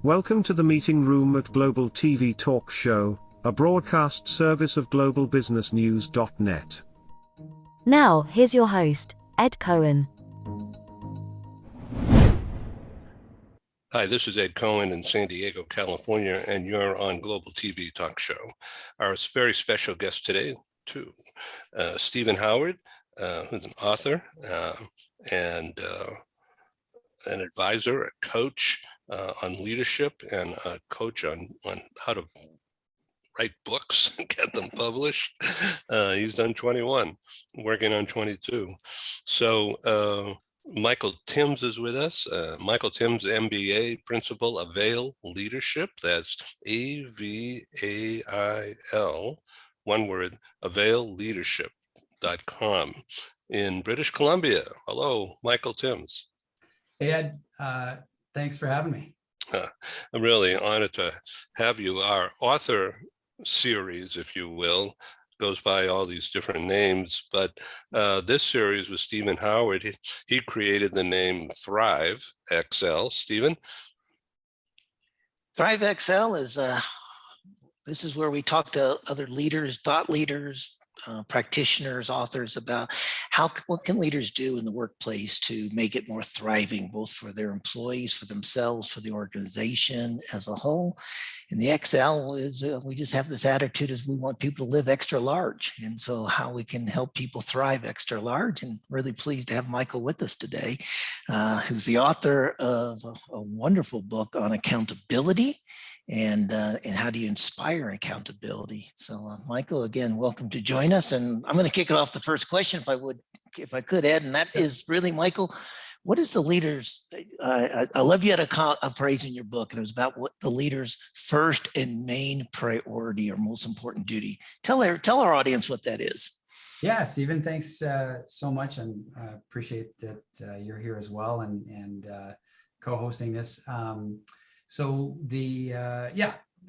Welcome to the meeting room at Global TV Talk Show, a broadcast service of globalbusinessnews.net. Now, here's your host, Ed Cohen. Hi, this is Ed Cohen in San Diego, California, and you're on Global TV Talk Show. Our very special guest today, too, Stephen Howard, who's an author and an advisor, a coach on leadership, and a coach on how to write books and get them published. He's done 21, working on 22. So Michael Timms is with us. Michael Timms, MBA, Principal, Avail Leadership. That's AVAIL, one word, availleadership.com in British Columbia. Hello, Michael Timms. Hey, Ed, thanks for having me. I'm really honored to have you. Our author series, if you will, goes by all these different names, but this series with Stephen Howard, he created the name Thrive XL. Stephen? Thrive XL is, this is where we talk to other leaders, thought leaders, practitioners, authors about what can leaders do in the workplace to make it more thriving, both for their employees, for themselves, for the organization as a whole. And the XL is, we just have this attitude as we want people to live extra large. And so how we can help people thrive extra large, and really pleased to have Michael with us today, who's the author of a wonderful book on accountability and how do you inspire accountability. So Michael, again, welcome to join us. And I'm going to kick it off the first question, if I could, Ed, and that is really, Michael, what is the leaders? I love you had a phrase in your book, and it was about what the leader's first and main priority or most important duty. Tell our audience what that is. Yeah, Stephen, thanks so much, and appreciate that you're here as well and co-hosting this. So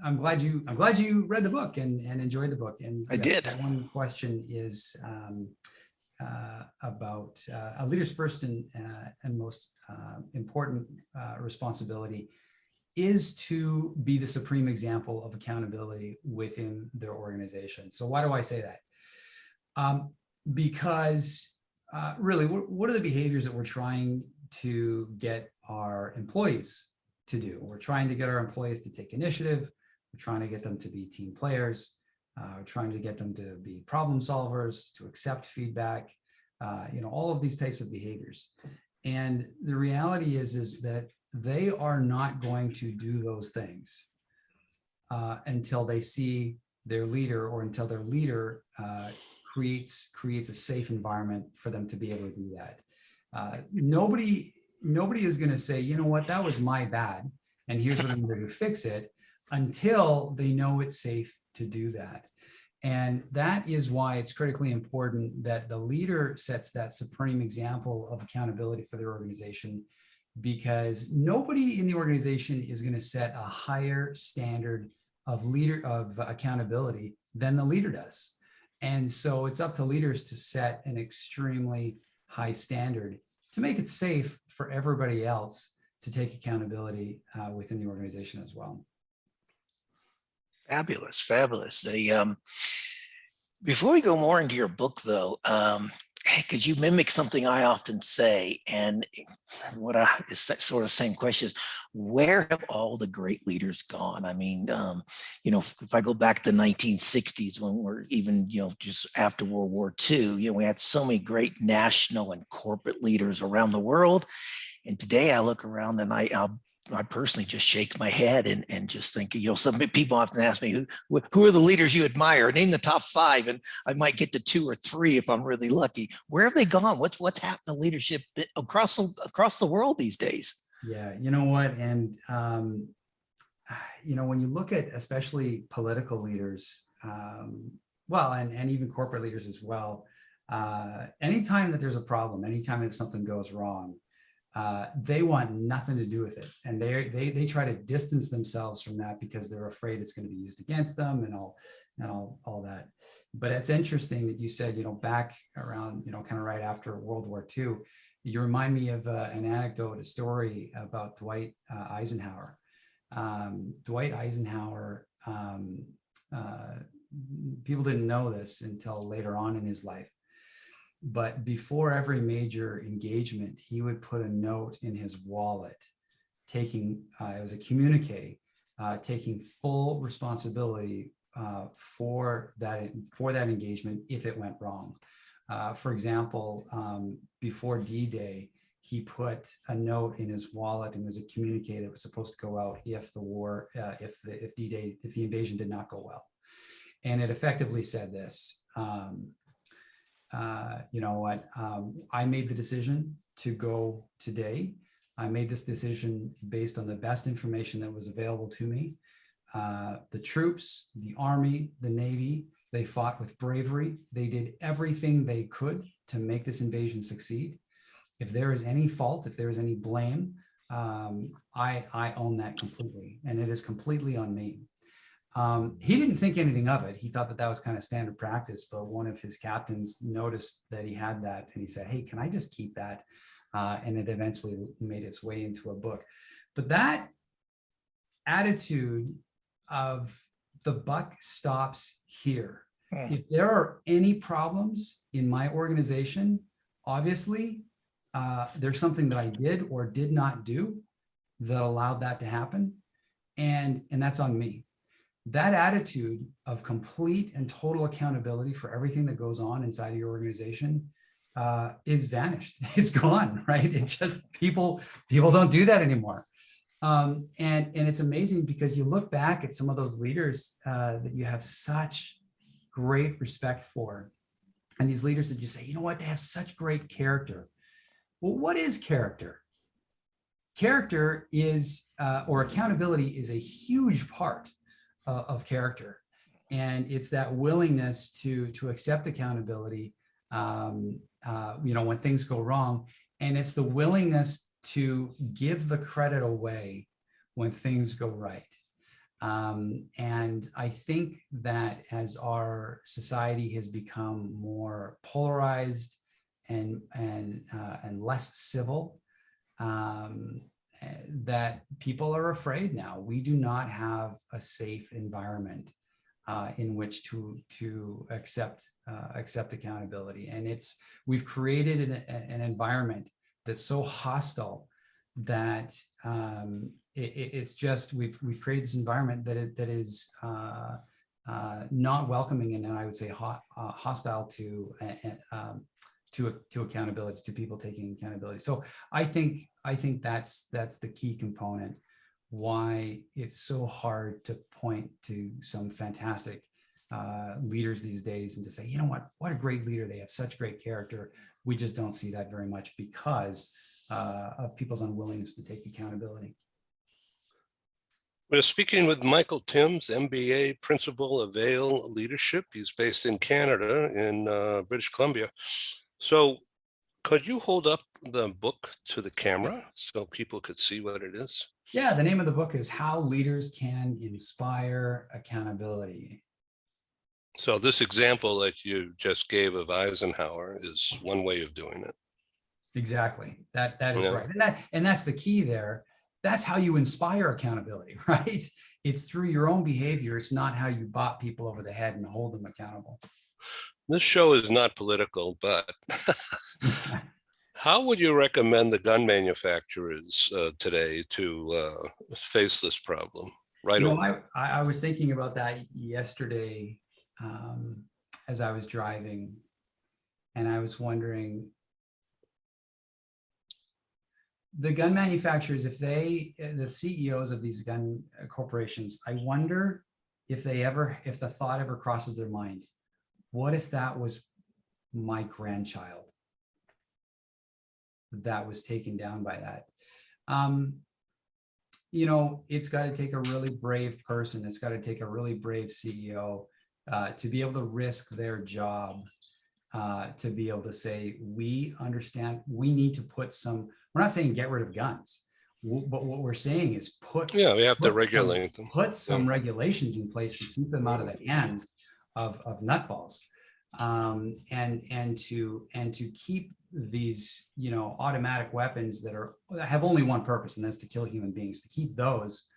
I'm glad you read the book and enjoyed the book. And I did. One question is about a leader's first and most important responsibility is to be the supreme example of accountability within their organization. So why do I say that? Because really, what are the behaviors that we're trying to get our employees to do? We're trying to get our employees to take initiative. We're trying to get them to be team players. We're trying to get them to be problem solvers, to accept feedback, all of these types of behaviors. And the reality is that they are not going to do those things until they see their leader, or until their leader creates a safe environment for them to be able to do that. Nobody is going to say, you know what, that was my bad, and here's what I'm going to do to fix it, until they know it's safe to do that. And that is why it's critically important that the leader sets that supreme example of accountability for their organization, because nobody in the organization is going to set a higher standard of accountability than the leader does. And so it's up to leaders to set an extremely high standard to make it safe for everybody else to take accountability within the organization as well. Fabulous. Before we go more into your book, though, because you mimic something I often say, and is sort of the same question is, where have all the great leaders gone? I mean, if I go back to the 1960s, when we're even, just after World War II, we had so many great national and corporate leaders around the world. And today I look around and I personally just shake my head and just think, some people often ask me, who are the leaders you admire? Name the top 5, and I might get to 2 or 3 if I'm really lucky. Where have they gone? What's happened to leadership across the world these days? Yeah, you know what? And, when you look at especially political leaders, and even corporate leaders as well, anytime that there's a problem, anytime that something goes wrong, they want nothing to do with it, and they try to distance themselves from that because they're afraid it's going to be used against them and all that. But it's interesting that you said, back around, kind of right after World War II, You remind me of an anecdote, a story about Dwight Eisenhower. Dwight Eisenhower, people didn't know this until later on in his life, but before every major engagement, he would put a note in his wallet, taking, it was a communique, taking full responsibility for that engagement if it went wrong. For example, before D-Day, he put a note in his wallet, and it was a communique that was supposed to go out if the war, if D-Day, if the invasion did not go well. And it effectively said this, you know what, I made the decision to go today. I made this decision based on the best information that was available to me. The troops, the Army, the Navy, they fought with bravery. They did everything they could to make this invasion succeed. If there is any fault, if there is any blame, I own that completely, and it is completely on me. He didn't think anything of it. He thought that that was kind of standard practice, but one of his captains noticed that he had that, and he said, "Hey, can I just keep that?" And it eventually made its way into a book. But that attitude of the buck stops here. If there are any problems in my organization, obviously, there's something that I did or did not do that allowed that to happen. And that's on me. That attitude of complete and total accountability for everything that goes on inside of your organization is vanished. It's gone, right? It just, people don't do that anymore. And it's amazing because you look back at some of those leaders that you have such great respect for, and these leaders that you say, you know what, they have such great character. Well, what is character? Character is, or accountability is a huge part of character. And it's that willingness to accept accountability, you know, when things go wrong. And it's the willingness to give the credit away when things go right. And I think that as our society has become more polarized and less civil, that people are afraid now. We do not have a safe environment in which to accept accountability. And we've created an environment that's so hostile that it's just, we've created this environment that is not welcoming, and I would say hostile to accountability, to people taking accountability. So I think that's the key component why it's so hard to point to some fantastic leaders these days and to say, you know what a great leader, they have such great character. We just don't see that very much because of people's unwillingness to take accountability. We're speaking with Michael Timms, MBA Principal of Vail Leadership. He's based in Canada, in British Columbia. So could you hold up the book to the camera so people could see what it is? Yeah, the name of the book is How Leaders Can Inspire Accountability. So this example that you just gave of Eisenhower is one way of doing it. Exactly. That is right. And that's the key there. That's how you inspire accountability, right? It's through your own behavior. It's not how you bop people over the head and hold them accountable. This show is not political, but how would you recommend the gun manufacturers today to face this problem? Right. You know, I was thinking about that yesterday as I was driving, and I was wondering, the gun manufacturers, if the CEOs of these gun corporations, I wonder if the thought ever crosses their mind, what if that was my grandchild that was taken down by that? You know, it's got to take a really brave person. It's got to take a really brave CEO to be able to risk their job, to be able to say, we understand, we need to put some, we're not saying get rid of guns, but what we're saying is we have to regulate them. Put some regulations in place to keep them out of the hands of nutballs. and to keep these, automatic weapons that have only one purpose, and that's to kill human beings, to keep those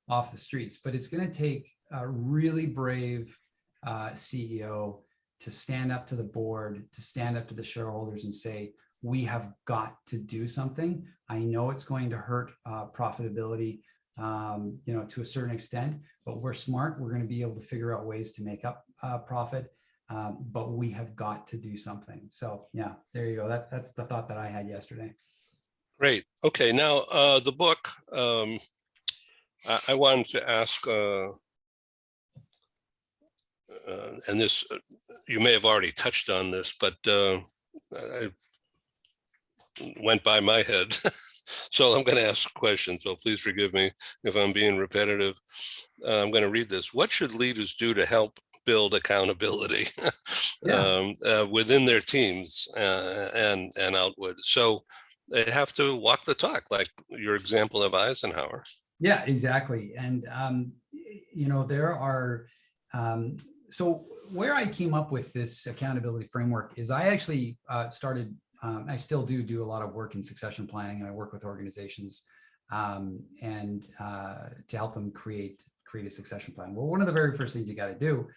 off the streets. But it's going to take a really brave CEO to stand up to the board, to stand up to the shareholders and say, we have got to do something. I know it's going to hurt profitability, to a certain extent, but we're smart. We're going to be able to figure out ways to make up profit, but we have got to do something. So yeah, there you go. That's the thought that I had yesterday. Great. Okay, now the book. I wanted to ask, and this, you may have already touched on this, but I went by my head. So I'm going to ask a question. So please forgive me if I'm being repetitive. I'm going to read this. What should leaders do to help build accountability within their teams and outward? So they have to walk the talk, like your example of Eisenhower. Yeah, exactly. And, there are, so where I came up with this accountability framework is I actually started, I still do a lot of work in succession planning, and I work with organizations and to help them create a succession plan. Well, one of the very first things you got to do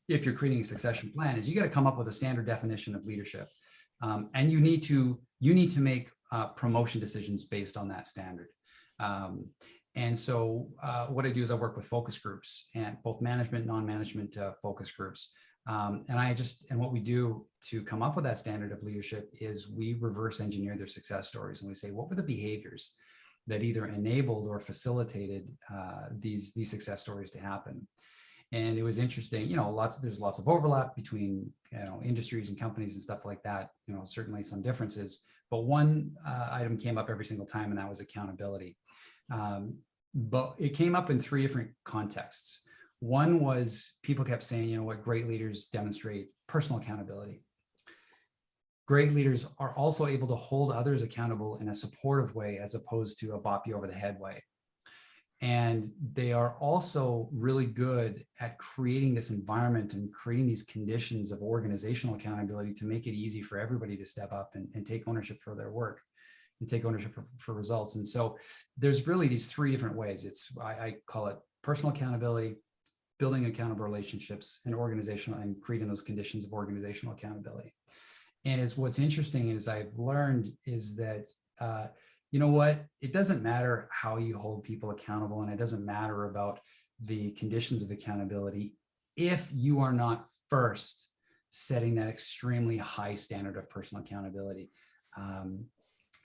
if you're creating a succession plan is you got to come up with a standard definition of leadership. And you need to make promotion decisions based on that standard. And so what I do is I work with focus groups, and both management, non-management focus groups. And what we do to come up with that standard of leadership is we reverse engineer their success stories. And we say, what were the behaviors that either enabled or facilitated these success stories to happen? And it was interesting, there's lots of overlap between, industries and companies and stuff like that, certainly some differences, but one item came up every single time, and that was accountability. But it came up in three different contexts. One was people kept saying, what great leaders demonstrate personal accountability. Great leaders are also able to hold others accountable in a supportive way, as opposed to a bop you over the head way. And they are also really good at creating this environment and creating these conditions of organizational accountability to make it easy for everybody to step up and take ownership for their work and take ownership for results. And so there's really these three different ways. I call it personal accountability, building accountable relationships, and organizational, and creating those conditions of organizational accountability. And what's interesting is I've learned is that, it doesn't matter how you hold people accountable, and it doesn't matter about the conditions of accountability if you are not first setting that extremely high standard of personal accountability.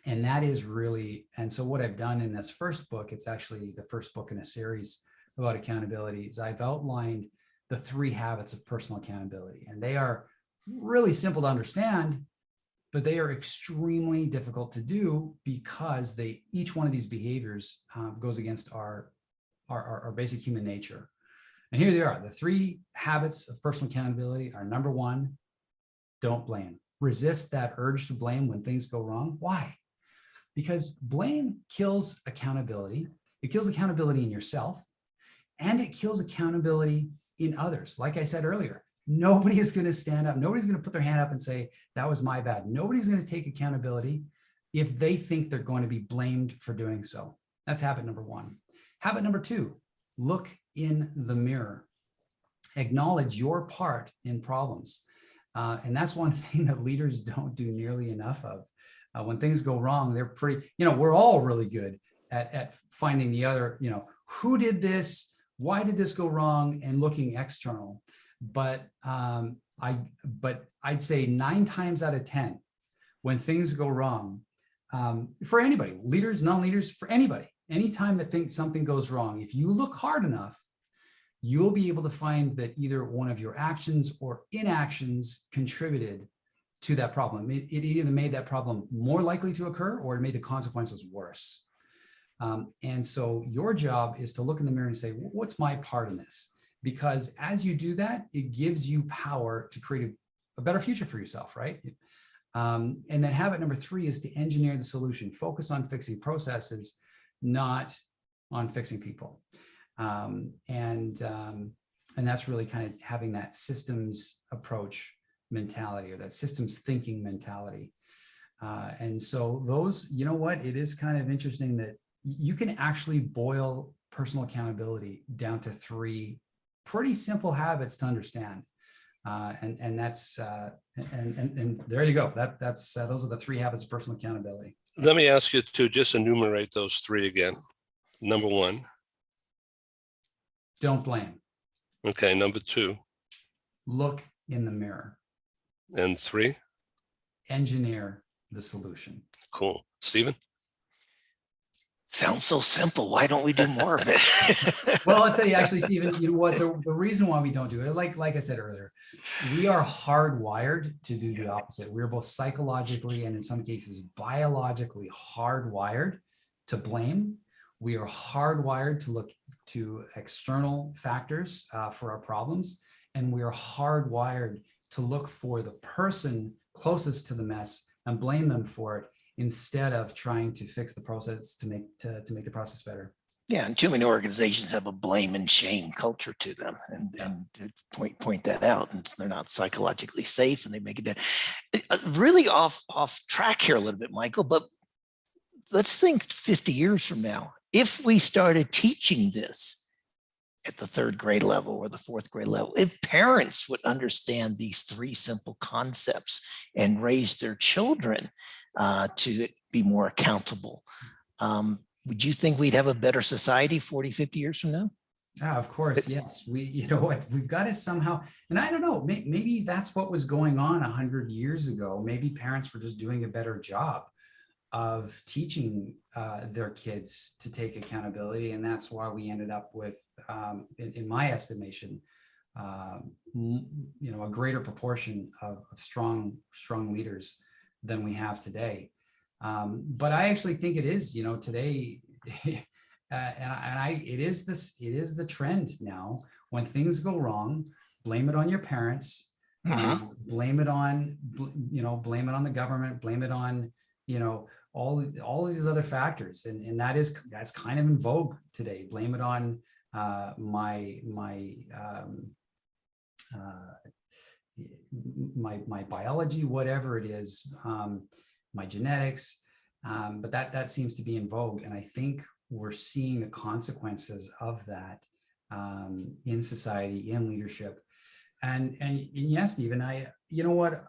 And that is really, and so what I've done in this first book, it's actually the first book in a series about accountability, is I've outlined the 3 habits of personal accountability. And they are really simple to understand, but they are extremely difficult to do because each one of these behaviors goes against our basic human nature. And here they are. The 3 habits of personal accountability are: number 1, don't blame. Resist that urge to blame when things go wrong. Why? Because blame kills accountability. It kills accountability in yourself, and it kills accountability in others. Like I said earlier, nobody is going to stand up. Nobody's going to put their hand up and say, that was my bad. Nobody's going to take accountability if they think they're going to be blamed for doing so. That's habit number 1. Habit number 2, look in the mirror. Acknowledge your part in problems. And that's one thing that leaders don't do nearly enough of. When things go wrong, they're pretty, we're all really good at finding the other, who did this? Why did this go wrong? And looking external. But I'd say 9 times out of 10, when things go wrong, for anybody, leaders, non-leaders, for anybody, anytime that something goes wrong, if you look hard enough, you'll be able to find that either one of your actions or inactions contributed to that problem. It either made that problem more likely to occur, or it made the consequences worse. And so your job is to look in the mirror and say, what's my part in this? Because as you do that, it gives you power to create a better future for yourself, right? And then habit number 3 is to engineer the solution. Focus on fixing processes, not on fixing people. And that's really kind of having that systems approach mentality or that systems thinking mentality. And so those, you know what, it is kind of interesting that you can actually boil personal accountability down to 3 pretty simple habits to understand. And that's, and there you go. That's those are the 3 habits of personal accountability. Let me ask you to just enumerate those 3 again. Number 1. Don't blame. Okay. Number 2 Look in the mirror. and 3. Engineer the solution. Cool. Stephen? Sounds so simple. Why don't we do more of it? Well, I'll tell you, actually, Stephen, you know what, the reason why we don't do it, like I said earlier, we are hardwired to do the opposite. We're both psychologically and in some cases biologically hardwired to blame. We are hardwired to look to external factors for our problems. And we are hardwired to look for the person closest to the mess and blame them for it, instead of trying to fix the process to make the process better. Yeah, and too many organizations have a blame and shame culture to them, and to point that out, and they're not psychologically safe, and they make it really off track here a little bit, Michael. But let's think 50 years from now, if we started teaching this at the 3rd grade level or the 4th grade level, if parents would understand these 3 simple concepts and raise their children to be more accountable, would you think we'd have a better society 40, 50 years from now? Yeah, of course. Yes. You know what, we've got to somehow, and I don't know, maybe that's what was going on 100 years ago. Maybe parents were just doing a better job of teaching their kids to take accountability. And that's why we ended up with, in my estimation, you know, a greater proportion of strong leaders than we have today. But I actually think it is, you know, today, it is the trend now. When things go wrong, blame it on your parents, blame it on the government, blame it on, you know, all of these other factors, and that's kind of in vogue today. Blame it on my biology, whatever it is, my genetics, but that seems to be in vogue, and I think we're seeing the consequences of that in society, in leadership, and yes, Stephen, you know what,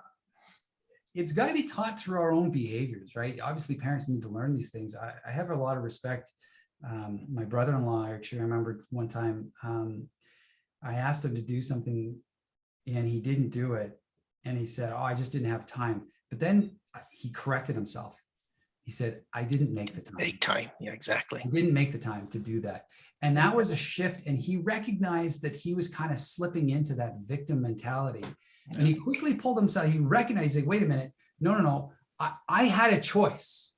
it's got to be taught through our own behaviors, right? Obviously, parents need to learn these things. I have a lot of respect. My brother-in-law, actually, I remember one time I asked him to do something and he didn't do it. And he said, "Oh, I just didn't have time." But then he corrected himself. He said, "I didn't make the time." Make time. Yeah, exactly. I didn't make the time to do that. And that was a shift. And he recognized that he was kind of slipping into that victim mentality. And he quickly pulled himself. He recognized, like, wait a minute, no. I had a choice,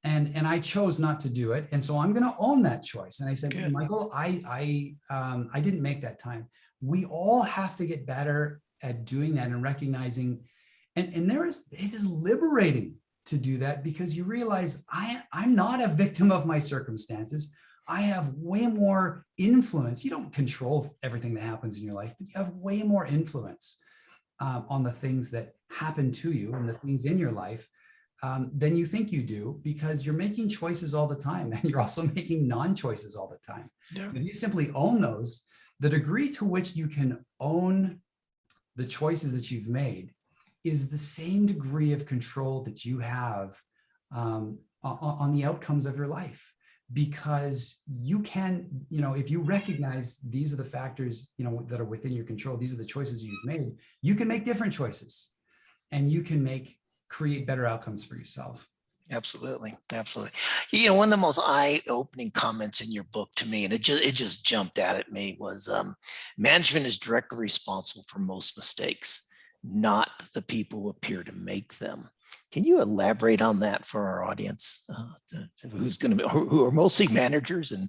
and I chose not to do it, and so I'm going to own that choice. And I said, "Good. Michael, I didn't make that time." We all have to get better at doing that and recognizing, and it is liberating to do that, because you realize I'm not a victim of my circumstances. I have way more influence. You don't control everything that happens in your life, but you have way more influence on the things that happen to you and the things in your life than you think you do, because you're making choices all the time, and you're also making non-choices all the time. Yeah. If you simply own those, the degree to which you can own the choices that you've made is the same degree of control that you have on the outcomes of your life. Because you can, you know, if you recognize these are the factors, you know, that are within your control, these are the choices you've made, you can make different choices, and you can create better outcomes for yourself. Absolutely. You know, one of the most eye-opening comments in your book to me, and it just jumped out at me, was management is directly responsible for most mistakes, not the people who appear to make them. Can you elaborate on that for our audience, who are mostly managers, and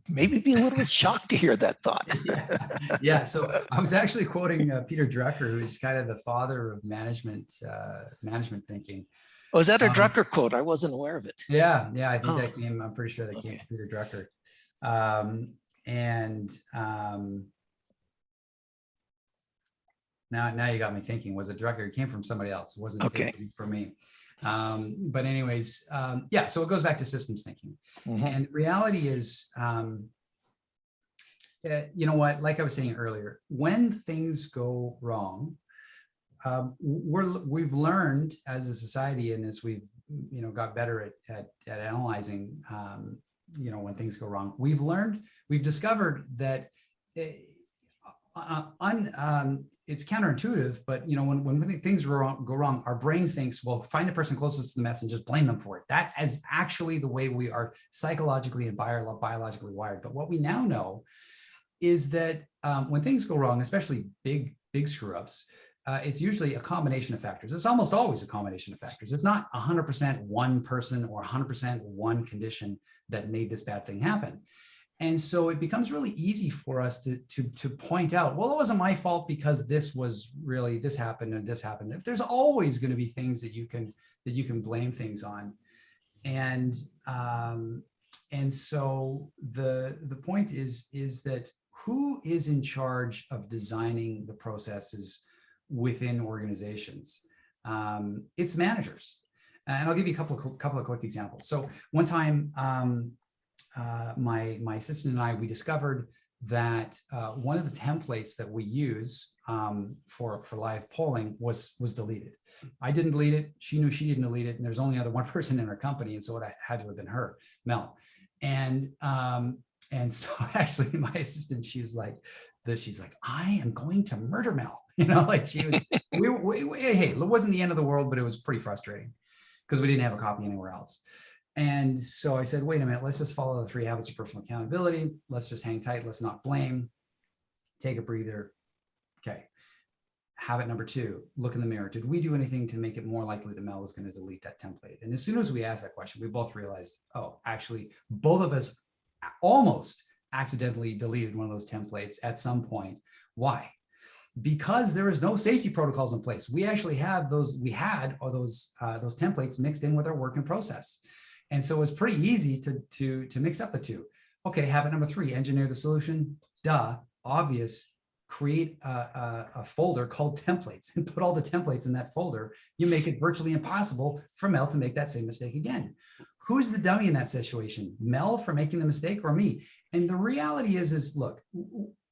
maybe be a little bit shocked to hear that thought? Yeah. So I was actually quoting Peter Drucker, who's kind of the father of management thinking. Oh, is that a Drucker quote? I wasn't aware of it. Yeah. I think that came. I'm pretty sure that came from Peter Drucker. Now you got me thinking. Was it directly? It came from somebody else. It wasn't Okay. from me. But anyways, yeah. So it goes back to systems thinking, Mhm. and reality is, you know what? Like I was saying earlier, when things go wrong, we've learned as a society, and as we've got better at analyzing, when things go wrong, we've discovered that it's counterintuitive, but when things go wrong, our brain thinks, well, find the person closest to the mess and just blame them for it. That is actually the way we are psychologically and biologically wired. But what we now know is that when things go wrong, especially big screw-ups, it's usually a combination of factors. It's almost always a combination of factors. It's not 100% one person or 100% one condition that made this bad thing happen. And so it becomes really easy for us to point out, well, it wasn't my fault because this happened and this happened. If there's always going to be things that you can blame things on. And so the point is that who is in charge of designing the processes within organizations? It's managers. And I'll give you a couple of quick examples. So one time, my assistant and I, we discovered that one of the templates that we use for live polling was deleted. I didn't delete it. She knew she didn't delete it. And there's only one person in our company. And so it had to have been her, Mel. And so actually my assistant, she's like, I am going to murder Mel. Like she was, hey, it wasn't the end of the world, but it was pretty frustrating because we didn't have a copy anywhere else. And so I said, wait a minute, let's just follow the 3 habits of personal accountability. Let's just hang tight. Let's not blame. Take a breather. Okay. Habit number 2, look in the mirror. Did we do anything to make it more likely that Mel was going to delete that template? And as soon as we asked that question, we both realized, oh, actually, both of us almost accidentally deleted one of those templates at some point. Why? Because there is no safety protocols in place. We actually have those templates mixed in with our work in process. And so it was pretty easy to mix up the two. Okay, habit number 3, engineer the solution. Duh, obvious. Create a folder called templates and put all the templates in that folder. You make it virtually impossible for Mel to make that same mistake again. Who's the dummy in that situation? Mel for making the mistake or me? And the reality is look,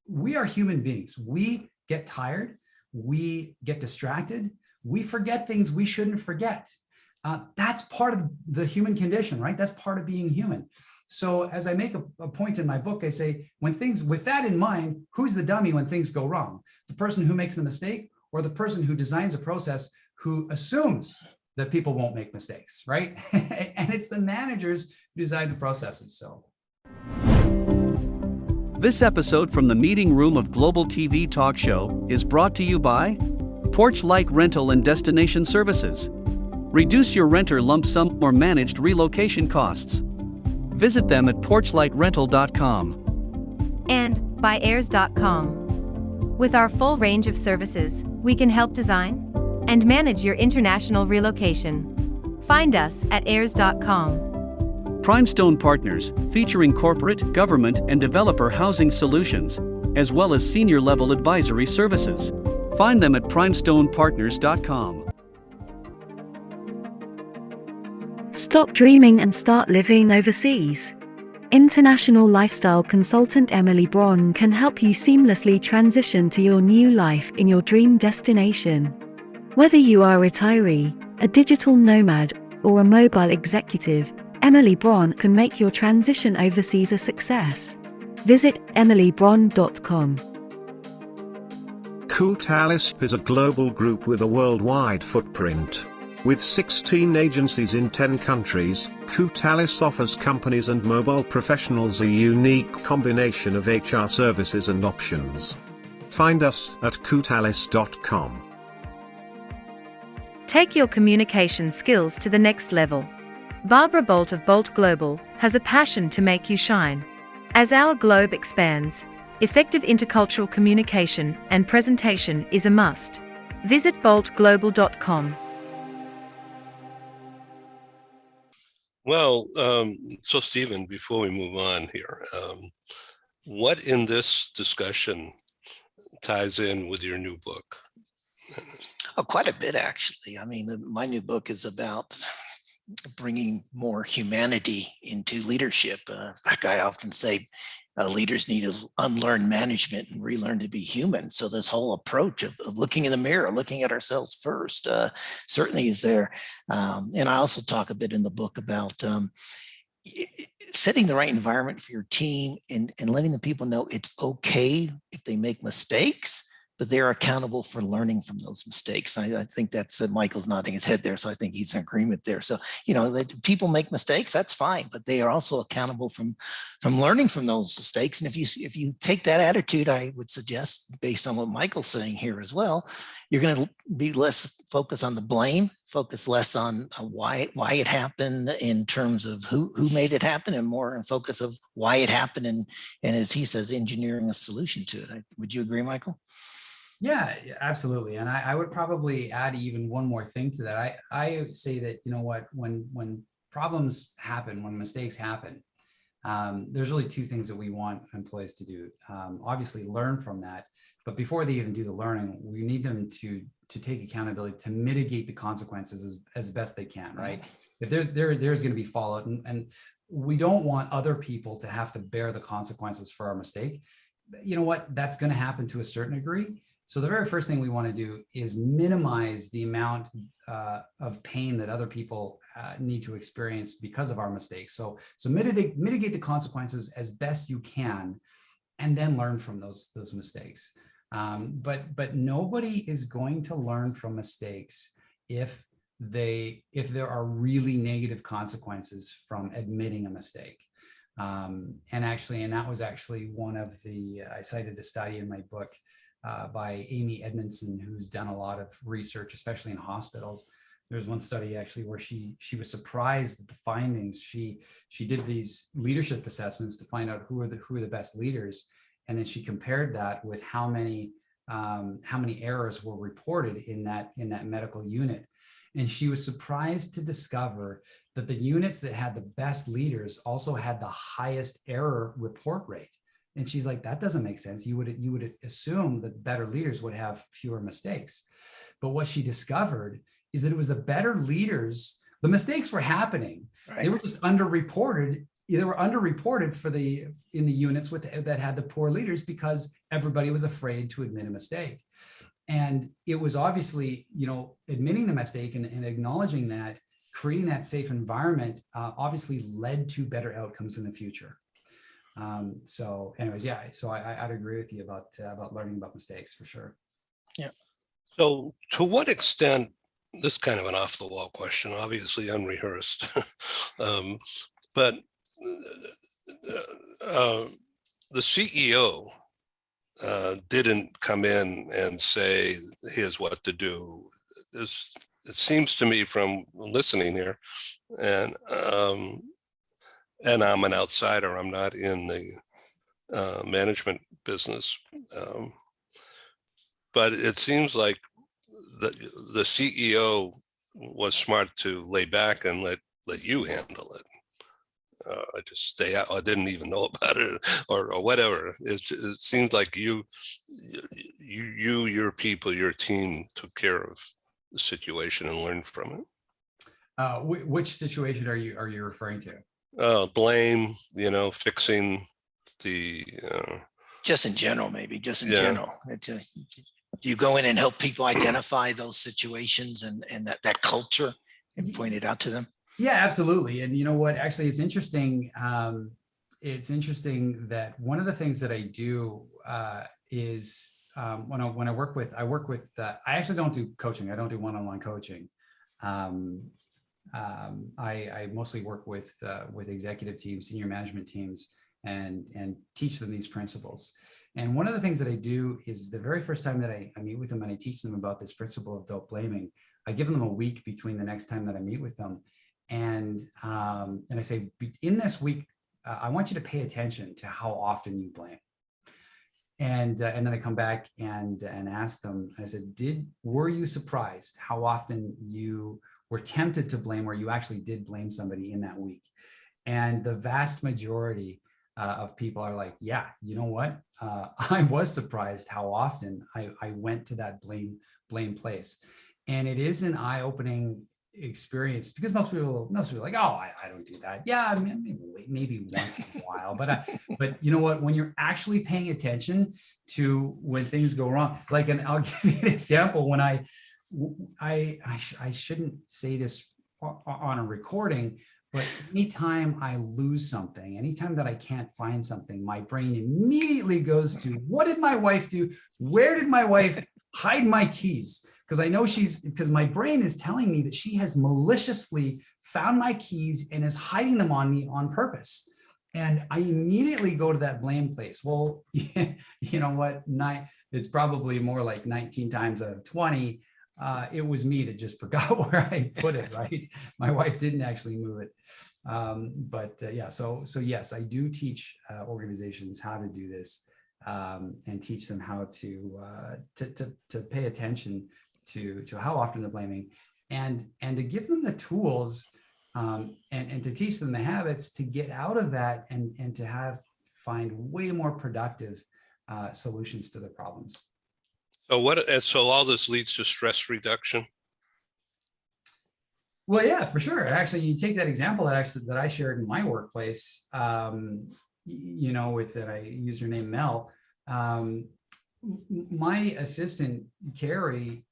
we are human beings. We get tired. We get distracted. We forget things we shouldn't forget. That's part of the human condition, right? That's part of being human. So as I make a point in my book, I say, with that in mind, who's the dummy when things go wrong? The person who makes the mistake or the person who designs a process who assumes that people won't make mistakes, right? And it's the managers who design the processes, so. This episode from the meeting room of Global TV Talk Show is brought to you by Porchlight Rental and Destination Services. Reduce your renter lump sum or managed relocation costs. Visit them at porchlightrental.com. And by airs.com. With our full range of services, we can help design and manage your international relocation. Find us at airs.com. Primestone Partners, featuring corporate, government, and developer housing solutions, as well as senior-level advisory services. Find them at primestonepartners.com. Stop dreaming and start living overseas. International lifestyle consultant Emily Braun can help you seamlessly transition to your new life in your dream destination. Whether you are a retiree, a digital nomad, or a mobile executive, Emily Braun can make your transition overseas a success. Visit emilybraun.com. Coutalis is a global group with a worldwide footprint. With 16 agencies in 10 countries, Coutalis offers companies and mobile professionals a unique combination of HR services and options. Find us at coutalis.com. Take your communication skills to the next level. Barbara Bolt of Bolt Global has a passion to make you shine. As our globe expands, effective intercultural communication and presentation is a must. Visit boltglobal.com. Well, so Stephen, before we move on here, what in this discussion ties in with your new book? Oh, quite a bit, actually. I mean, my new book is about bringing more humanity into leadership. Like I often say, leaders need to unlearn management and relearn to be human. So this whole approach of looking in the mirror, looking at ourselves first, certainly is there. And I also talk a bit in the book about setting the right environment for your team and letting the people know it's okay if they make mistakes, but they're accountable for learning from those mistakes. I think that's Michael's nodding his head there. So I think he's in agreement there. So, you know, that people make mistakes, that's fine, but they are also accountable from learning from those mistakes. And if you take that attitude, I would suggest, based on what Michael's saying here as well, you're going to be less focused on the blame, focus less on why it happened in terms of who made it happen, and more in focus of why it happened. And as he says, engineering a solution to it. Would you agree, Michael? Yeah, absolutely. And I would probably add even one more thing to that. I say that, you know what, when problems happen, when mistakes happen, there's really two things that we want employees to do. Obviously learn from that, but before they even do the learning, we need them to take accountability to mitigate the consequences as best they can, right? If there's going to be fallout, and we don't want other people to have to bear the consequences for our mistake. You know what, that's going to happen to a certain degree. So the very first thing we want to do is minimize the amount of pain that other people need to experience because of our mistakes. So mitigate the consequences as best you can, and then learn from those mistakes. But nobody is going to learn from mistakes if there are really negative consequences from admitting a mistake. And that was actually one of I cited a study in my book by Amy Edmondson, who's done a lot of research, especially in hospitals. There's one study actually where she was surprised at the findings. She did these leadership assessments to find out who are the best leaders, and then she compared that with how many errors were reported in that medical unit. And she was surprised to discover that the units that had the best leaders also had the highest error report rate. And she's like, that doesn't make sense. You would assume that better leaders would have fewer mistakes. But what she discovered is that it was the better leaders, the mistakes were happening. Right. They were just underreported. They were underreported in the units that had the poor leaders because everybody was afraid to admit a mistake. And it was obviously, you know, admitting the mistake and acknowledging that, creating that safe environment obviously led to better outcomes in the future. So anyways, yeah, so I'd agree with you about learning about mistakes for sure. Yeah. So to what extent, this is kind of an off the wall question, obviously unrehearsed, but the CEO didn't come in and say, here's what to do. It seems to me from listening here, and I'm an outsider, I'm not in the management business, but it seems like the CEO was smart to lay back and let you handle it. I just stay out. I didn't even know about it, or whatever. It seems like your people, your team took care of the situation and learned from it. Which situation are you referring to? Blame, you know, fixing the. Just in general, maybe. Just in general. You go in and help people identify those situations and that culture and point it out to them. Yeah, absolutely. And you know what, actually, it's interesting. It's interesting that one of the things that I do is when I work with, I actually don't do coaching. I don't do one-on-one coaching. I mostly work with executive teams, senior management teams, and teach them these principles. And one of the things that I do is the very first time that I meet with them and I teach them about this principle of don't blaming, I give them a week between the next time that I meet with them. And I say, in this week, I want you to pay attention to how often you blame. And then I come back and ask them, I said, were you surprised how often you were tempted to blame, or you actually did blame somebody in that week? And the vast majority of people are like, yeah, you know what? I was surprised how often I went to that blame blame place. And it is an eye-opening experience because most people are like, oh, I don't do that. Yeah, I mean, maybe once in a while, but you know what? When you're actually paying attention to when things go wrong, like, and I'll give you an example. When I shouldn't say this on a recording, but anytime I lose something, anytime that I can't find something, my brain immediately goes to, what did my wife do? Where did my wife hide my keys? Because I know because my brain is telling me that she has maliciously found my keys and is hiding them on me on purpose. And I immediately go to that blame place. Well, you know what? It's probably more like 19 times out of 20. It was me that just forgot where I put it, right? My wife didn't actually move it. Yeah, so yes, I do teach organizations how to do this and teach them how to pay attention to how often they're blaming and to give them the tools and to teach them the habits to get out of that and to find way more productive solutions to their problems. So all this leads to stress reduction? Well, yeah, for sure. Actually, you take that example that I shared in my workplace, you know, with that I used her name Mel. My assistant, Carrie,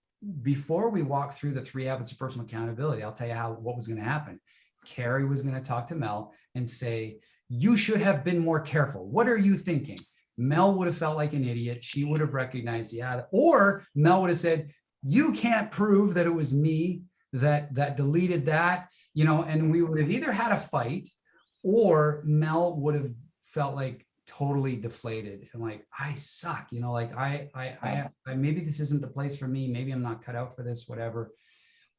before we walk through the 3 habits of personal accountability, I'll tell you what was going to happen. Carrie was going to talk to Mel and say, you should have been more careful. What are you thinking? Mel would have felt like an idiot. She would have recognized, yeah, or Mel would have said, you can't prove that it was me that deleted that, you know, and we would have either had a fight or Mel would have felt like totally deflated and like, I suck, you know, like I maybe this isn't the place for me. Maybe I'm not cut out for this, whatever.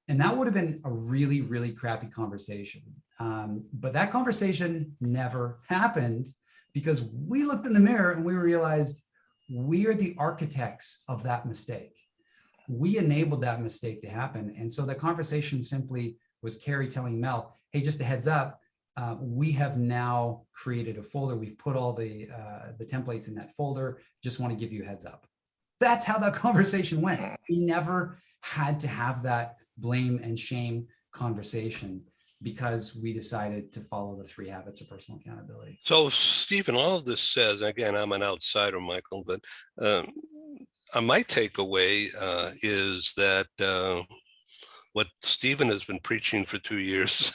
And that would have been a really, really crappy conversation. But that conversation never happened because we looked in the mirror and we realized we are the architects of that mistake. We enabled that mistake to happen. And so the conversation simply was Carrie telling Mel, hey, just a heads up, we have now created a folder. We've put all the templates in that folder. Just want to give you a heads up. That's how that conversation went. We never had to have that blame and shame conversation because we decided to follow the 3 habits of personal accountability. So Stephen, all of this says, again, I'm an outsider, Michael, but my takeaway is that what Stephen has been preaching for 2 years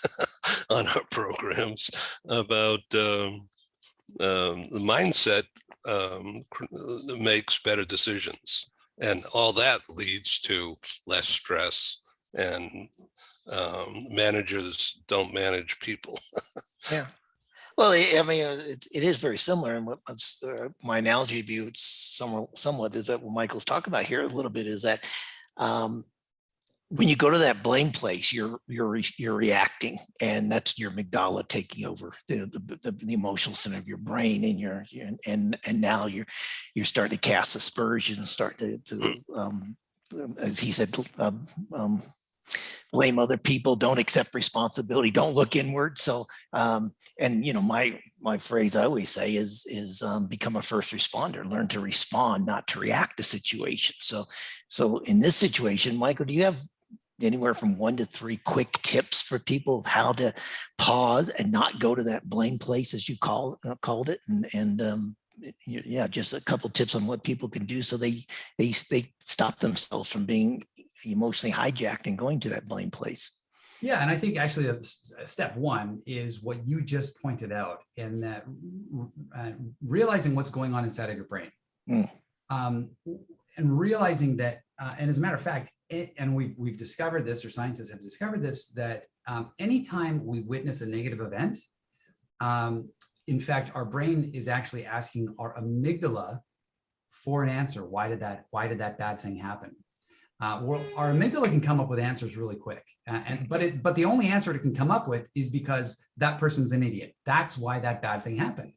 on our programs about the mindset makes better decisions, and all that leads to less stress, and managers don't manage people. Yeah. Well, I mean, it is very similar. And my analogy view, it's somewhat is that what Michael's talking about here a little bit is that when you go to that blame place, you're reacting, and that's your amygdala taking over the emotional center of your brain, and and now you're starting to cast aspersions, start to as he said, blame other people, don't accept responsibility, don't look inward. So, and you know, my phrase I always say is become a first responder, learn to respond, not to react to situations. So in this situation, Michael, do you have anywhere from 1 to 3 quick tips for people of how to pause and not go to that blame place, as you called it, and yeah, just a couple tips on what people can do so they stop themselves from being emotionally hijacked and going to that blame place. Yeah, and I think actually step 1 is what you just pointed out, in that realizing what's going on inside of your brain, and realizing that, and as a matter of fact, and we've discovered this, or scientists have discovered this, that anytime we witness a negative event, in fact, our brain is actually asking our amygdala for an answer. Why did that bad thing happen? Well, our amygdala can come up with answers really quick, but the only answer it can come up with is because that person's an idiot. That's why that bad thing happened.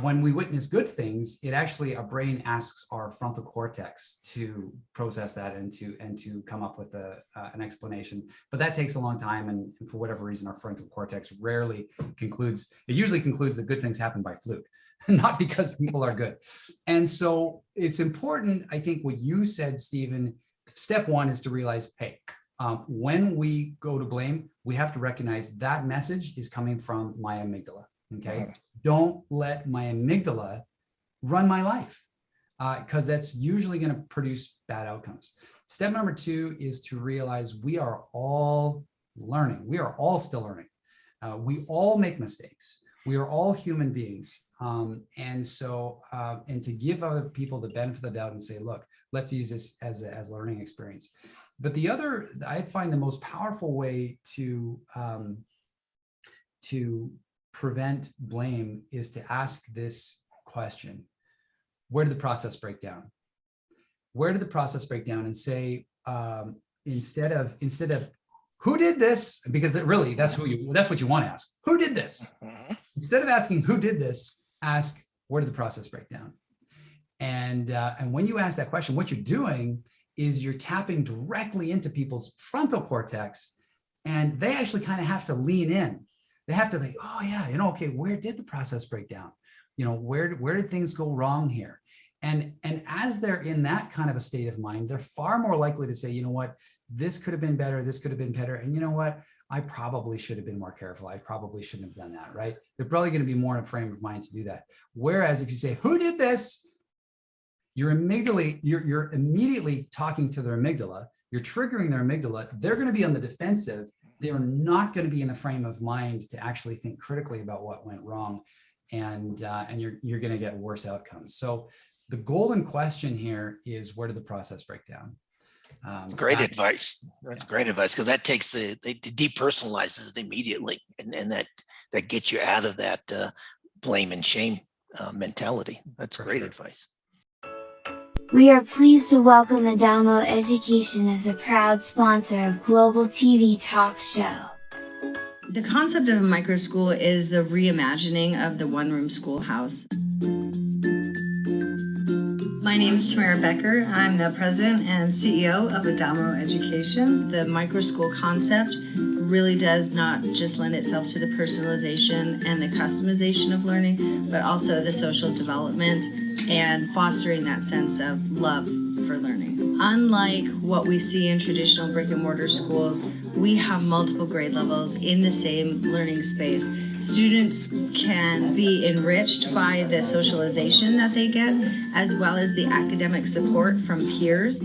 When we witness good things, it actually, our brain asks our frontal cortex to process that and to come up with an explanation. But that takes a long time, and for whatever reason, our frontal cortex rarely concludes. It usually concludes that good things happen by fluke, not because people are good. And so it's important, I think, what you said, Stephen, step one is to realize, hey, when we go to blame, we have to recognize that message is coming from my amygdala. Okay. Don't let my amygdala run my life, because that's usually going to produce bad outcomes. Step number two is to realize we are all learning. We are all still learning. We all make mistakes. We are all human beings. And to give other people the benefit of the doubt and say, look, let's use this as a learning experience. But the other, I find the most powerful way to prevent blame is to ask this question: where did the process break down? Where did the process break down? And say, instead of who did this, because that's what you want to ask. Who did this? Instead of asking who did this, ask where did the process break down? And when you ask that question, what you're doing is you're tapping directly into people's frontal cortex, and they actually kind of have to lean in. They have to think, oh yeah, okay, where did the process break down? Where did things go wrong here? And as they're in that kind of a state of mind, they're far more likely to say, you know what, this could have been better, this could have been better, and you know what, I probably should have been more careful. I probably shouldn't have done that, right? They're probably going to be more in a frame of mind to do that. Whereas if you say, who did this? You're immediately talking to their amygdala. You're triggering their amygdala. They're going to be on the defensive. They're not going to be in a frame of mind to actually think critically about what went wrong, and you're going to get worse outcomes. So the golden question here is, where did the process break down? Great advice. That's great advice, because that takes it depersonalizes it immediately, and that gets you out of that blame and shame mentality. That's great advice. We are pleased to welcome Adamo Education as a proud sponsor of Global TV Talk Show. The concept of a micro school is the reimagining of the one-room schoolhouse. My name is Tamara Becker. I'm the president and CEO of Adamo Education. The micro school concept really does not just lend itself to the personalization and the customization of learning, but also the social development and fostering that sense of love for learning. Unlike what we see in traditional brick and mortar schools, we have multiple grade levels in the same learning space. Students can be enriched by the socialization that they get, as well as the academic support from peers.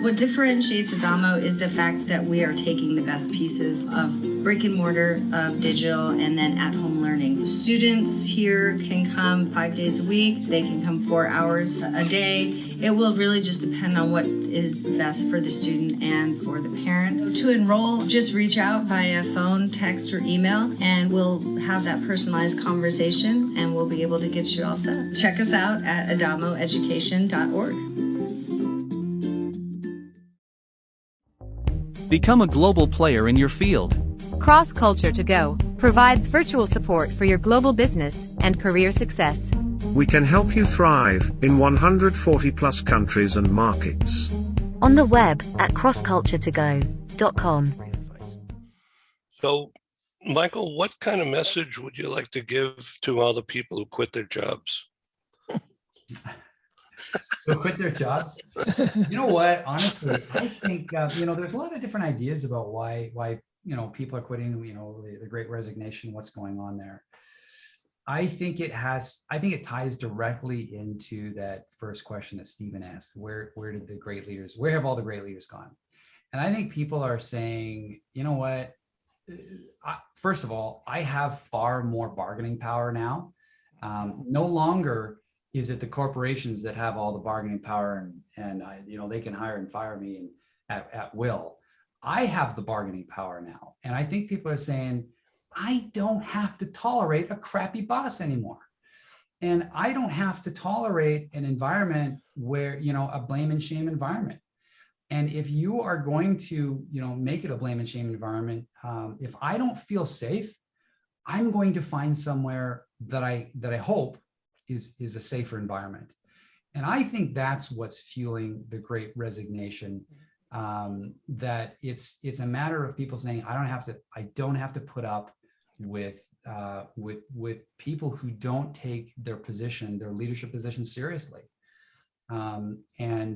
What differentiates Adamo is the fact that we are taking the best pieces of brick and mortar, of digital, and then at-home learning. Students here can come 5 days a week. They can come 4 hours a day. It will really just depend on what is best for the student and for the parent. To enroll, just reach out via phone, text, or email, and we'll have that personalized conversation, and we'll be able to get you all set. Check us out at adamoeducation.org. Become a global player in your field. Cross Culture to Go provides virtual support for your global business and career success. We can help you thrive in 140 plus countries and markets. On the web at crossculturetogo.com. So, Michael, what kind of message would you like to give to all the people who quit their jobs? So quit their jobs. You know what? Honestly, I think there's a lot of different ideas about why people are quitting. The Great Resignation, what's going on there. I think it ties directly into that first question that Stephen asked. Where have all the great leaders gone? And I think people are saying, you know what? First of all, I have far more bargaining power now. No longer is it the corporations that have all the bargaining power and they can hire and fire me at will. I have the bargaining power now. And I think people are saying, I don't have to tolerate a crappy boss anymore. And I don't have to tolerate an environment where, a blame and shame environment. And if you are going to, make it a blame and shame environment, if I don't feel safe, I'm going to find somewhere that I hope is a safer environment. And I think that's what's fueling the Great Resignation. That it's a matter of people saying, I don't have to put up with people who don't take their leadership position seriously. And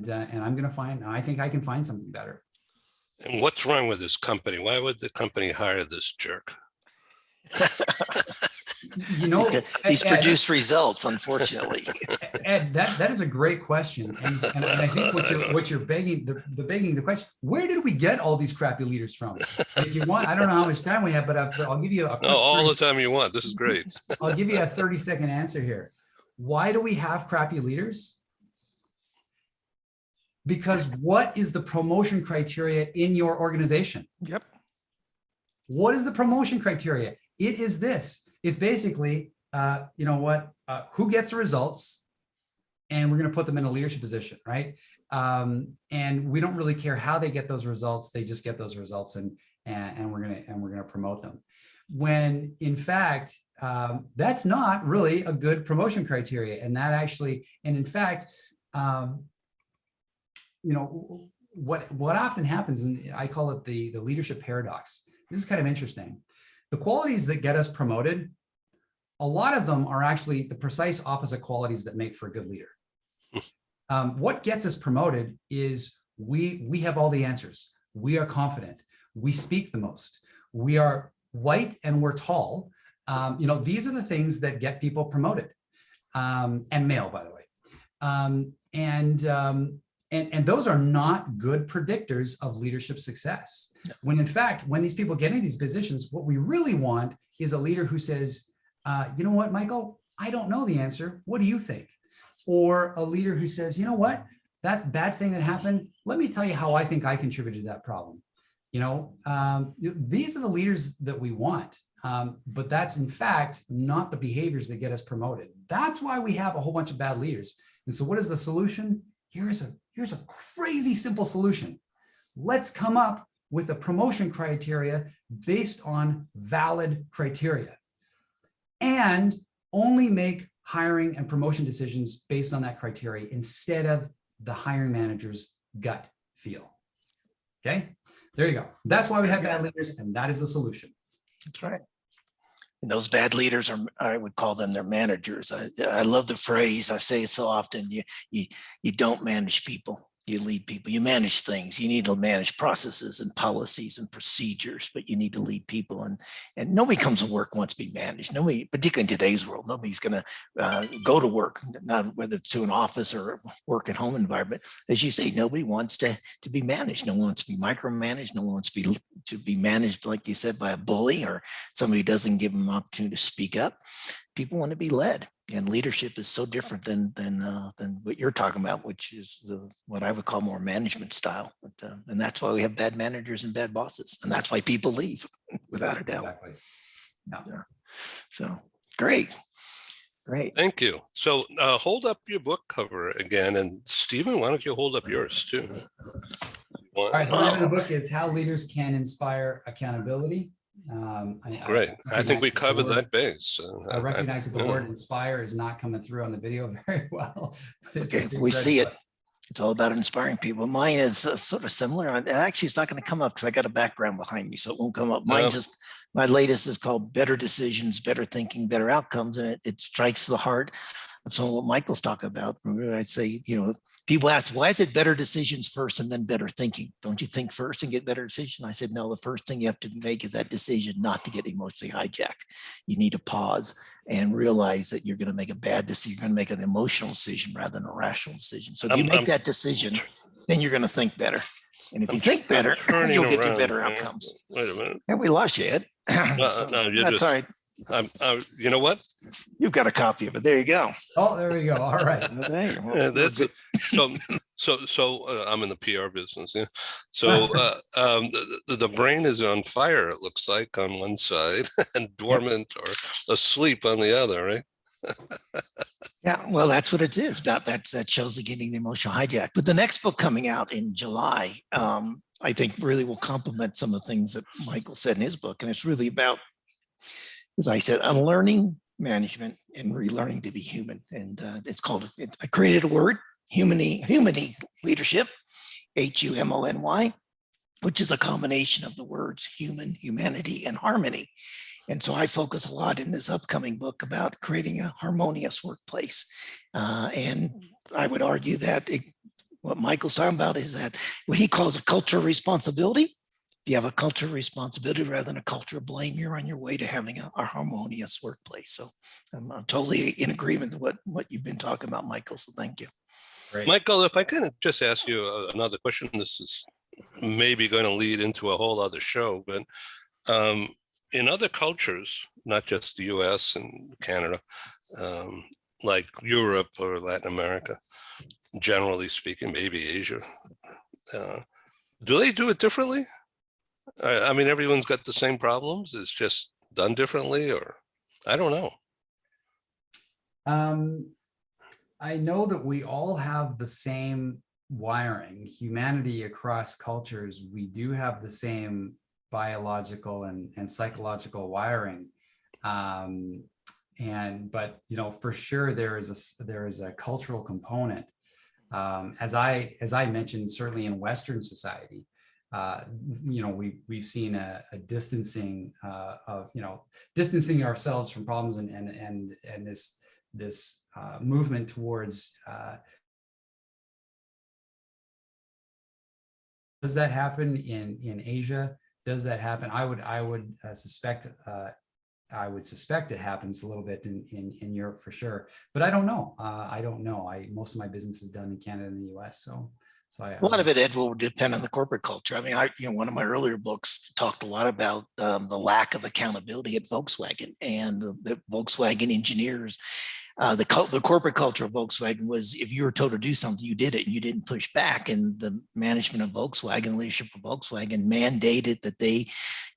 I'm going to find, I think I can find something better. And what's wrong with this company? Why would the company hire this jerk? You know, He's Ed, produced results, unfortunately. Ed, that is a great question, and I think what you're begging the question: where did we get all these crappy leaders from? If you want, I don't know how much time we have, but I'll give you a quick All the time you want. This is great. I'll give you a 30-second answer here. Why do we have crappy leaders? Because what is the promotion criteria in your organization? Yep. What is the promotion criteria? It is this. It's basically, you know what, who gets the results, and we're going to put them in a leadership position, right? And we don't really care how they get those results. They just get those results, and we're gonna promote them. When in fact, that's not really a good promotion criteria, and that actually, and in fact, you know, what often happens, and I call it the leadership paradox. This is kind of interesting. The qualities that get us promoted, a lot of them are actually the precise opposite qualities that make for a good leader. What gets us promoted is we have all the answers. We are confident. We speak the most. We are white and we're tall. You know, these are the things that get people promoted, and male, by the way. And those are not good predictors of leadership success. No. When in fact, when these people get into these positions, what we really want is a leader who says, you know what, Michael, I don't know the answer. What do you think? Or a leader who says, you know what, that bad thing that happened, let me tell you how I think I contributed to that problem. You know, these are the leaders that we want. But that's in fact not the behaviors that get us promoted. That's why we have a whole bunch of bad leaders. And so what is the solution? Here's a crazy simple solution. Let's come up with a promotion criteria based on valid criteria, and only make hiring and promotion decisions based on that criteria instead of the hiring manager's gut feel. Okay, there you go. That's why we have bad leaders, and that is the solution. That's right. And those bad leaders are, I would call them their managers. I love the phrase. I say it so often. You don't manage people. You lead people. You manage things. You need to manage processes and policies and procedures, but you need to lead people. And nobody comes to work wants to be managed. Nobody, particularly in today's world, nobody's going to go to work, not whether it's to an office or work at home environment. As you say, nobody wants to be managed. No one wants to be micromanaged. No one wants to be managed, like you said, by a bully or somebody who doesn't give them an opportunity to speak up. People want to be led, and leadership is so different than what you're talking about, which is what I would call more management style. But, and that's why we have bad managers and bad bosses, and that's why people leave, without a doubt. Exactly. Yeah. So great. Thank you. So hold up your book cover again, and Stephen, why don't you hold up yours too? All right. The name of the book is How Leaders Can Inspire Accountability. Great. I think we covered that base. I recognize that the word inspire is not coming through on the video very well. But okay, we see it. It's all about inspiring people. Mine is sort of similar. And actually, it's not going to come up because I got a background behind me, so it won't come up. Mine my latest is called Better Decisions, Better Thinking, Better Outcomes, and it strikes the heart of some of what Michael's talking about. I'd say, you know, people ask, why is it better decisions first and then better thinking? Don't you think first and get better decision? I said, no, the first thing you have to make is that decision not to get emotionally hijacked. You need to pause and realize that you're going to make a bad decision. You're going to make an emotional decision rather than a rational decision. So if you make that decision, then you're going to think better. And if you think better, you'll get to better outcomes. Wait a minute. And we lost you, Ed. No, that's all right. You know what? You've got a copy of it. There you go. Oh, there we go. All right. That's so I'm in the PR business. Yeah. So the brain is on fire, it looks like, on one side and dormant or asleep on the other, right? Yeah, well, that's what it is. That shows the getting the emotional hijack. But the next book coming out in July, I think really will complement some of the things that Michael said in his book. And it's really about, as I said, unlearning management and relearning to be human. And it's called, I created a word, humany leadership, HUMONY, which is a combination of the words human, humanity, and harmony. And so I focus a lot in this upcoming book about creating a harmonious workplace. And I would argue that what Michael's talking about is that what he calls a culture of responsibility. If you have a culture of responsibility rather than a culture of blame, you're on your way to having a harmonious workplace. So I'm totally in agreement with what you've been talking about, Michael. So thank you. Great. Michael, if I can just ask you another question, this is maybe going to lead into a whole other show, but in other cultures, not just the US and Canada, like Europe or Latin America, generally speaking, maybe Asia, do they do it differently? I mean, everyone's got the same problems. It's just done differently, or I don't know. I know that we all have the same wiring. Humanity across cultures, we do have the same biological and psychological wiring. But you know, for sure there is a cultural component. As I mentioned, certainly in Western society, you know, we've seen a distancing of, you know, distancing ourselves from problems and this movement towards does that happen in Asia? Does that happen? I would suspect it happens a little bit in Europe for sure, but I don't know. Most of my business is done in Canada and the US, so a lot of it, Ed, will depend on the corporate culture. I mean, one of my earlier books talked a lot about the lack of accountability at Volkswagen, and the Volkswagen engineers. The corporate culture of Volkswagen was, if you were told to do something, you did it and you didn't push back. And the management of Volkswagen, leadership of Volkswagen, mandated that they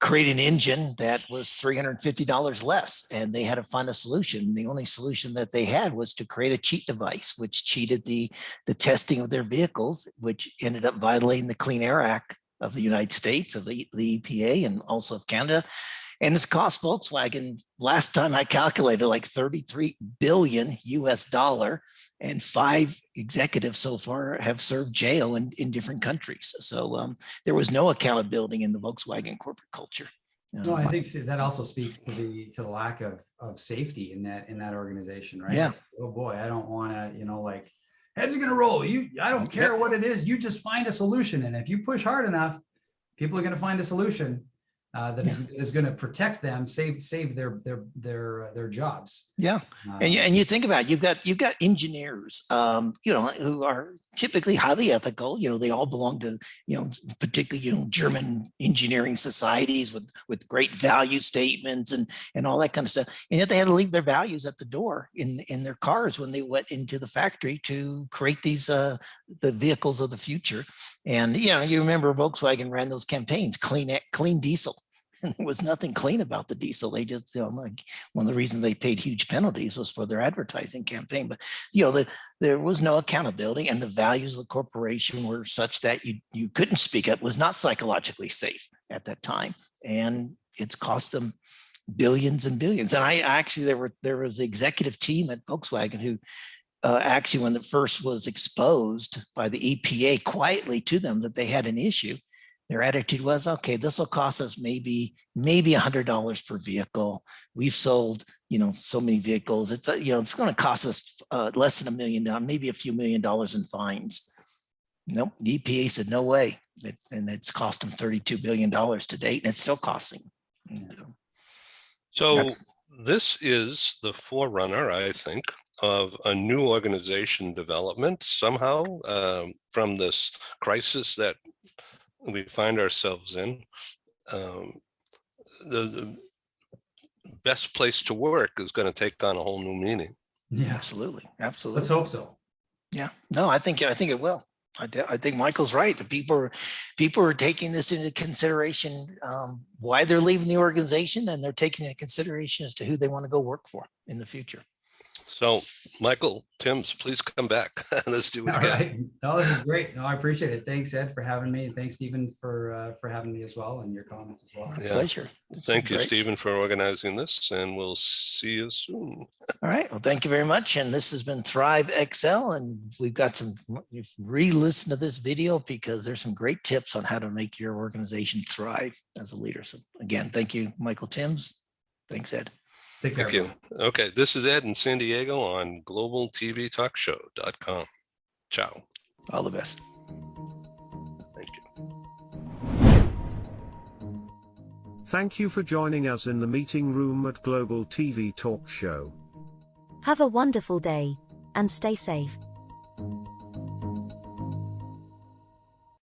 create an engine that was $350 less, and they had to find a solution. The only solution that they had was to create a cheat device, which cheated the testing of their vehicles, which ended up violating the Clean Air Act of the United States, of the EPA, and also of Canada. And it's cost Volkswagen, last time I calculated, like $33 billion US, and 5 executives so far have served jail in different countries. So there was no accountability in the Volkswagen corporate culture. No, I think that also speaks to the lack of safety in that organization, right? Yeah. Oh boy, I don't want to, you know, like, heads are going to roll. I don't care what it is. You just find a solution, and if you push hard enough, people are going to find a solution that is going to protect them, save their jobs. Yeah, and you think about it, you've got engineers, you know, who are typically highly ethical. You know, they all belong to, you know, particularly, German engineering societies with great value statements and all that kind of stuff. And yet they had to leave their values at the door in their cars when they went into the factory to create these the vehicles of the future. And you know, you remember Volkswagen ran those campaigns, clean diesel. And there was nothing clean about the diesel. They just, you know, like, one of the reasons they paid huge penalties was for their advertising campaign. But, you know, there was no accountability, and the values of the corporation were such that you couldn't speak up. It was not psychologically safe at that time. And it's cost them billions and billions. And I actually, there was the executive team at Volkswagen who actually, when it first was exposed by the EPA quietly to them that they had an issue, their attitude was, okay, this will cost us maybe $100 per vehicle. We've sold, you know, so many vehicles. It's you know, it's going to cost us less than $1 million, maybe a few $1 million in fines. Nope, the EPA said no way, and it's cost them $32 billion to date, and it's still costing. So this is the forerunner, I think, of a new organization development somehow from this crisis that we find ourselves in. The best place to work is going to take on a whole new meaning. Yeah, absolutely. Let's hope so. Yeah, no, I think it will. I think Michael's right. The people are taking this into consideration, why they're leaving the organization, and they're taking into consideration as to who they want to go work for in the future. So, Michael Timms, please come back. Let's do it again. All right. No, this is great. No, I appreciate it. Thanks, Ed, for having me. And thanks, Stephen, for having me as well, and your comments as well. Yeah. Pleasure. Thank you, Stephen, for organizing this, and we'll see you soon. All right. Well, thank you very much. And this has been Thrive XL, and you've re-listened to this video because there's some great tips on how to make your organization thrive as a leader. So again, thank you, Michael Timms. Thanks, Ed. Take care. Thank you. Okay, this is Ed in San Diego on globaltvtalkshow.com. Ciao. All the best. Thank you. Thank you for joining us in the meeting room at Global TV Talk Show. Have a wonderful day, and stay safe.